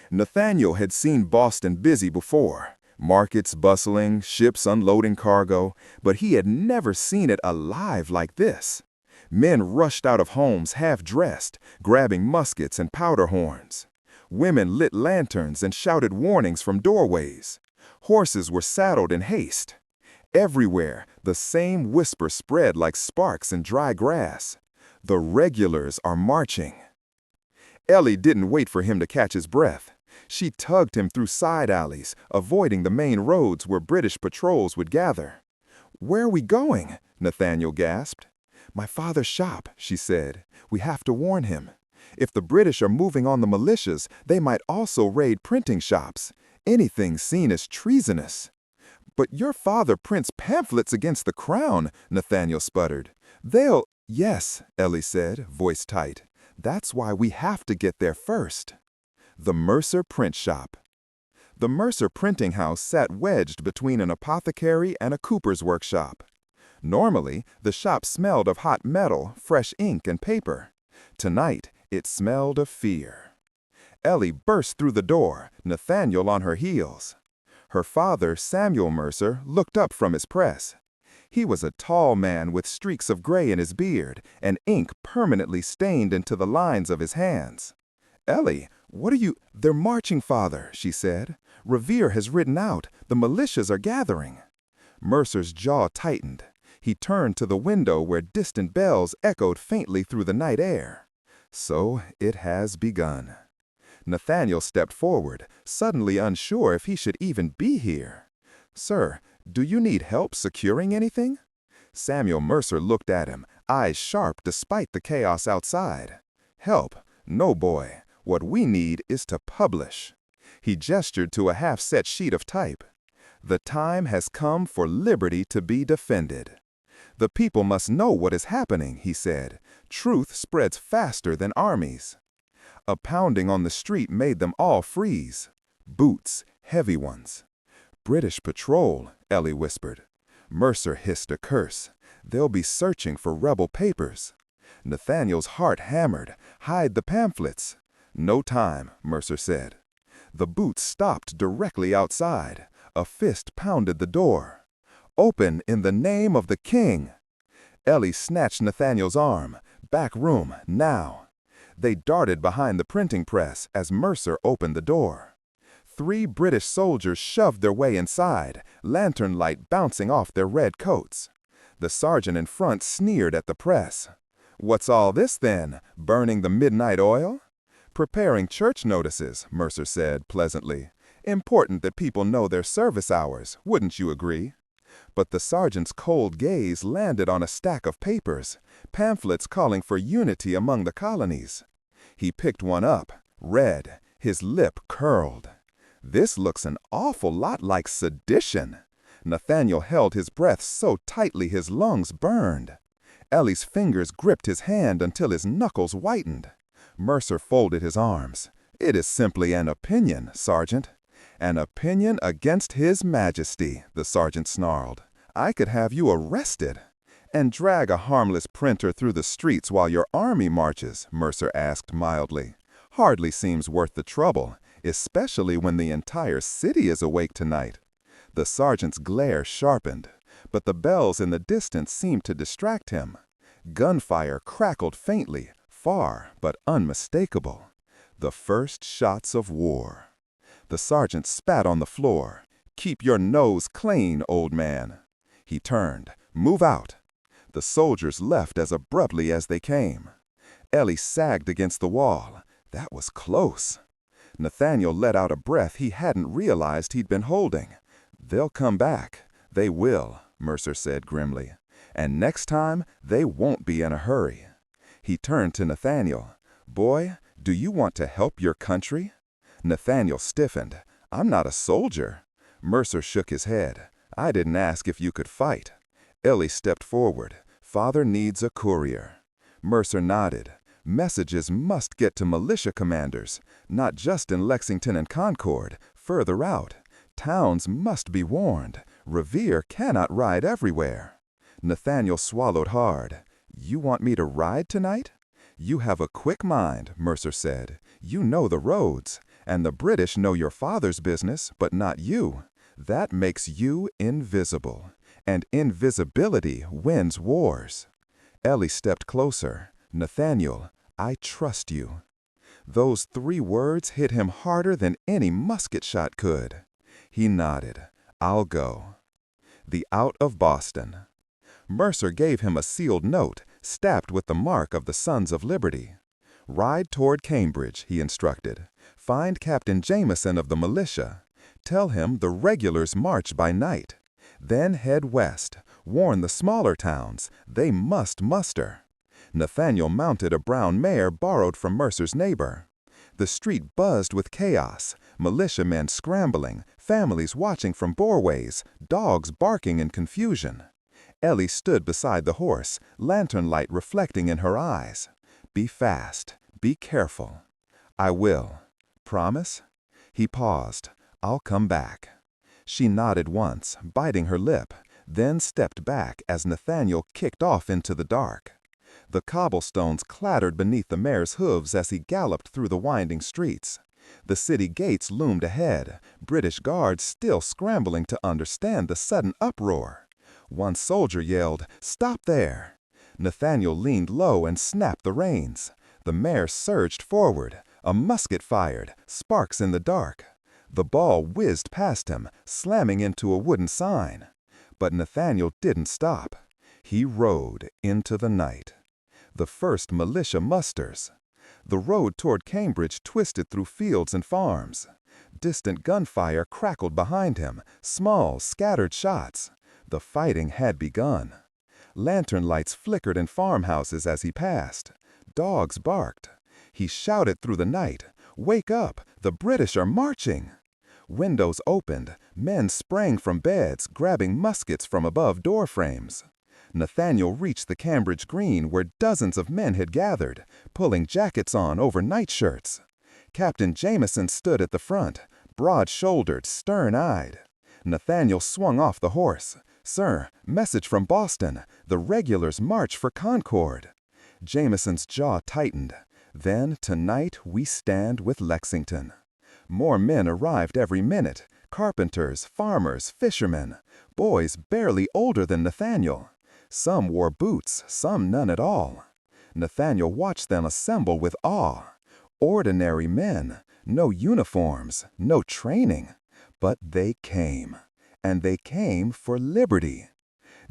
Nathaniel had seen Boston busy before, markets bustling, ships unloading cargo, but he had never seen it alive like this. Men rushed out of homes half-dressed, grabbing muskets and powder horns. Women lit lanterns and shouted warnings from doorways. Horses were saddled in haste. Everywhere, the same whisper spread like sparks in dry grass. The regulars are marching. Ellie didn't wait for him to catch his breath. She tugged him through side alleys, avoiding the main roads where British patrols would gather. "Where are we going?" Nathaniel gasped. "My father's shop," she said. "We have to warn him. If the British are moving on the militias, they might also raid printing shops. Anything seen as treasonous." "But your father prints pamphlets against the crown," Nathaniel sputtered. "They'll—" "Yes," Ellie said, voice tight. "That's why we have to get there first." The Mercer Print Shop. The Mercer printing house sat wedged between an apothecary and a cooper's workshop. Normally, the shop smelled of hot metal, fresh ink, and paper. Tonight, it smelled of fear. Ellie burst through the door, Nathaniel on her heels. Her father, Samuel Mercer, looked up from his press. He was a tall man with streaks of gray in his beard and ink permanently stained into the lines of his hands. "Ellie, what are you—" "They're marching, father," she said. "Revere has ridden out. The militias are gathering." Mercer's jaw tightened. He turned to the window where distant bells echoed faintly through the night air. So it has begun. Nathaniel stepped forward, suddenly unsure if he should even be here. "Sir, do you need help securing anything?" Samuel Mercer looked at him, eyes sharp despite the chaos outside. "Help? No, boy. What we need is to publish." He gestured to a half-set sheet of type. "The time has come for liberty to be defended." "The people must know what is happening," he said. "Truth spreads faster than armies." A pounding on the street made them all freeze. Boots, heavy ones. "British patrol," Ellie whispered. Mercer hissed a curse. "They'll be searching for rebel papers." Nathaniel's heart hammered. "Hide the pamphlets." "No time," Mercer said. The boots stopped directly outside. A fist pounded the door. "Open in the name of the king!" Ellie snatched Nathaniel's arm. "Back room, now." They darted behind the printing press as Mercer opened the door. 3 British soldiers shoved their way inside, lantern light bouncing off their red coats. The sergeant in front sneered at the press. "What's all this then? Burning the midnight oil?" "Preparing church notices," Mercer said pleasantly. "Important that people know their service hours, wouldn't you agree?" But the sergeant's cold gaze landed on a stack of papers, pamphlets calling for unity among the colonies. He picked one up, read, his lip curled. "This looks an awful lot like sedition." Nathaniel held his breath so tightly his lungs burned. Ellie's fingers gripped his hand until his knuckles whitened. Mercer folded his arms. "It is simply an opinion, Sergeant." "An opinion against His Majesty," the sergeant snarled. "I could have you arrested." "And drag a harmless printer through the streets while your army marches?" Mercer asked mildly. "Hardly seems worth the trouble, especially when the entire city is awake tonight." The sergeant's glare sharpened, but the bells in the distance seemed to distract him. Gunfire crackled faintly, far but unmistakable. The first shots of war. The sergeant spat on the floor. "Keep your nose clean, old man." He turned. "Move out." The soldiers left as abruptly as they came. Ellie sagged against the wall. That was close. Nathaniel let out a breath he hadn't realized he'd been holding. "They'll come back. They will," Mercer said grimly. "And next time, they won't be in a hurry." He turned to Nathaniel. "Boy, do you want to help your country?" Nathaniel stiffened. "I'm not a soldier." Mercer shook his head. "I didn't ask if you could fight." Ellie stepped forward. "Father needs a courier." Mercer nodded. "Messages must get to militia commanders, not just in Lexington and Concord, further out. Towns must be warned. Revere cannot ride everywhere." Nathaniel swallowed hard. "You want me to ride tonight?" "You have a quick mind," Mercer said. "You know the roads. And the British know your father's business, but not you. That makes you invisible. And invisibility wins wars. Ellie stepped closer. Nathaniel, I trust you. Those 3 words hit him harder than any musket shot could. He nodded. I'll go. The Out of Boston. Mercer gave him a sealed note, stamped with the mark of the Sons of Liberty. Ride toward Cambridge, he instructed. Find Captain Jameson of the militia. Tell him the regulars march by night. Then head west. Warn the smaller towns. They must muster. Nathaniel mounted a brown mare borrowed from Mercer's neighbor. The street buzzed with chaos, militiamen scrambling, families watching from doorways, dogs barking in confusion. Ellie stood beside the horse, lantern light reflecting in her eyes. Be fast. Be careful. I will. Promise? He paused. I'll come back. She nodded once, biting her lip, then stepped back as Nathaniel kicked off into the dark. The cobblestones clattered beneath the mare's hooves as he galloped through the winding streets. The city gates loomed ahead, British guards still scrambling to understand the sudden uproar. One soldier yelled, "Stop there!" Nathaniel leaned low and snapped the reins. The mare surged forward. A musket fired, sparks in the dark. The ball whizzed past him, slamming into a wooden sign. But Nathaniel didn't stop. He rode into the night. The first militia musters. The road toward Cambridge twisted through fields and farms. Distant gunfire crackled behind him, small, scattered shots. The fighting had begun. Lantern lights flickered in farmhouses as he passed. Dogs barked. He shouted through the night, "Wake up! The British are marching!" Windows opened. Men sprang from beds, grabbing muskets from above door frames. Nathaniel reached the Cambridge Green where dozens of men had gathered, pulling jackets on over nightshirts. Captain Jameson stood at the front, broad-shouldered, stern-eyed. Nathaniel swung off the horse. "Sir, message from Boston. The regulars march for Concord." Jameson's jaw tightened. "Then tonight we stand with Lexington." More men arrived every minute. Carpenters, farmers, fishermen. Boys barely older than Nathaniel. Some wore boots, some none at all. Nathaniel watched them assemble with awe. Ordinary men, no uniforms, no training. But they came. And they came for liberty.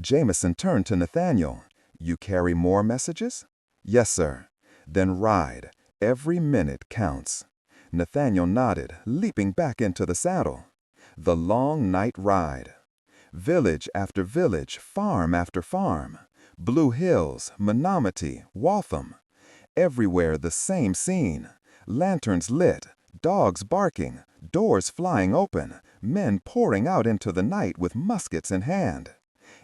Jameson turned to Nathaniel. "You carry more messages?" "Yes, sir." "Then ride. Every minute counts." Nathaniel nodded, leaping back into the saddle. The long night ride. Village after village, farm after farm. Blue Hills, Menominee, Waltham. Everywhere the same scene. Lanterns lit, dogs barking, doors flying open, men pouring out into the night with muskets in hand.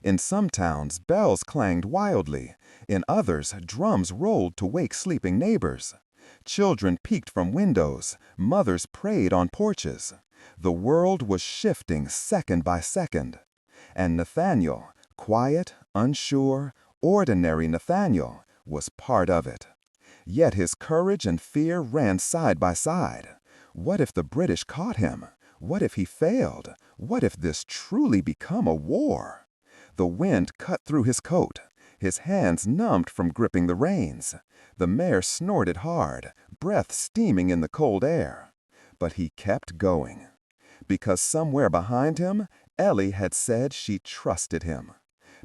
In some towns, bells clanged wildly. In others, drums rolled to wake sleeping neighbors. Children peeked from windows. Mothers prayed on porches. The world was shifting second by second. And Nathaniel, quiet, unsure, ordinary Nathaniel, was part of it. Yet his courage and fear ran side by side. What if the British caught him? What if he failed? What if this truly became a war? The wind cut through his coat. His hands numbed from gripping the reins. The mare snorted hard, breath steaming in the cold air. But he kept going. Because somewhere behind him, Ellie had said she trusted him.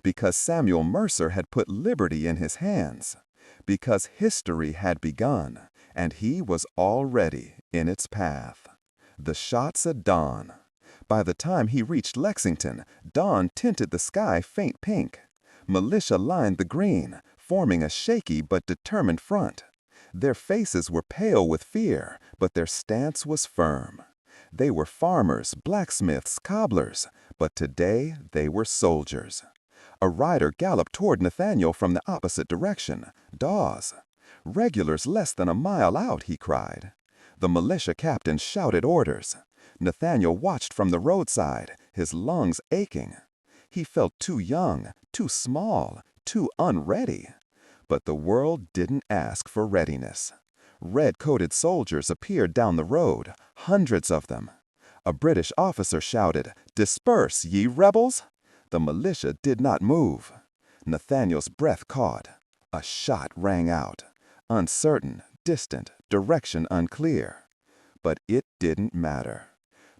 Because Samuel Mercer had put liberty in his hands. Because history had begun, and he was already in its path. The shots at dawn. By the time he reached Lexington, dawn tinted the sky faint pink. Militia lined the green, forming a shaky but determined front. Their faces were pale with fear, but their stance was firm. They were farmers, blacksmiths, cobblers, but today they were soldiers. A rider galloped toward Nathaniel from the opposite direction. "Dawes!" "Regulars less than a mile out," he cried. The militia captain shouted orders. Nathaniel watched from the roadside, his lungs aching. He felt too young, too small, too unready. But the world didn't ask for readiness. Red-coated soldiers appeared down the road, hundreds of them. A British officer shouted, "Disperse, ye rebels!" The militia did not move. Nathaniel's breath caught. A shot rang out. Uncertain, distant, direction unclear. But it didn't matter.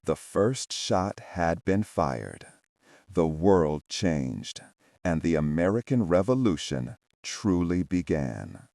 The first shot had been fired. The world changed, and the American Revolution truly began.